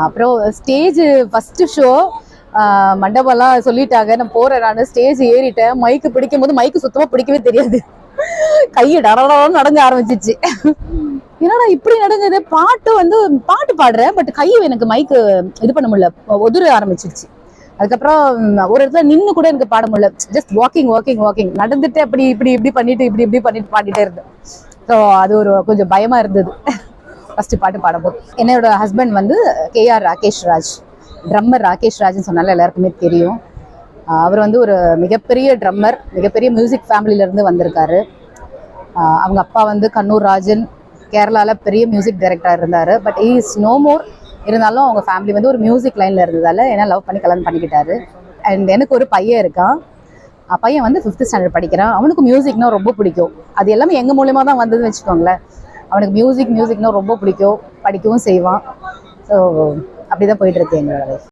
அப்புறம் stage first show மண்டபம்லாம் சொல்லிட்டாங்க. நான் போறேன், நான் ஸ்டேஜ் ஏறிட்டேன். மைக்கு பிடிக்கும் போது மைக்கு சுத்தமா பிடிக்கவே தெரியாது. கையை டடடன்னு நடங்க ஆரம்பிச்சிச்சு. என்னடா இப்படி நடந்தது, பாட்டு பாடுறேன், பட் கையை எனக்கு மைக்கு இது பண்ண முடியல, உதிர ஆரம்பிச்சிருச்சு. அதுக்கப்புறம் ஒரு இடத்துல நின்று கூட எனக்கு பாட முடியல. ஜஸ்ட் வாக்கிங் நடந்துட்டு அப்படி இப்படி பண்ணிட்டு பாடிட்டே இருந்தேன். ஸோ அது ஒரு கொஞ்சம் பயமா இருந்தது ஃபர்ஸ்ட் பாட்டு பாடும்போது. என்னோட husband KR Rakesh Raj, drummer Rakesh ராஜ்னு சொன்னால எல்லாருக்குமே தெரியும். அவர் ஒரு மிகப்பெரிய ட்ரம்மர், மிகப்பெரிய மியூசிக் ஃபேமிலியில இருந்து வந்திருக்காரு. அவங்க அப்பா கண்ணூர் ராஜன், கேரளால பெரிய மியூசிக் டைரக்டர் இருந்தாரு. But is no more. இருந்தாலும் அவங்க ஃபேமிலி ஒரு மியூசிக் லைன்ல இருந்ததால என்ன லவ் பண்ணி கல்யாணம் பண்ணிக்கிட்டாரு. அண்ட் எனக்கு ஒரு பையன் இருக்கான். பையன் 5th ஸ்டாண்டர்ட் படிக்கிறான். அவனுக்கு மியூசிக்னா ரொம்ப பிடிக்கும். அது எல்லாமே எங்க மூலியமா தான் வந்ததுன்னு வச்சுக்கோங்களேன். அவனுக்கு மியூசிக்னா ரொம்ப பிடிக்கும், படிக்கவும் செய்வான். ஸோ அப்படிதான் போயிட்டு இருக்கு எங்களோட லைஃப்.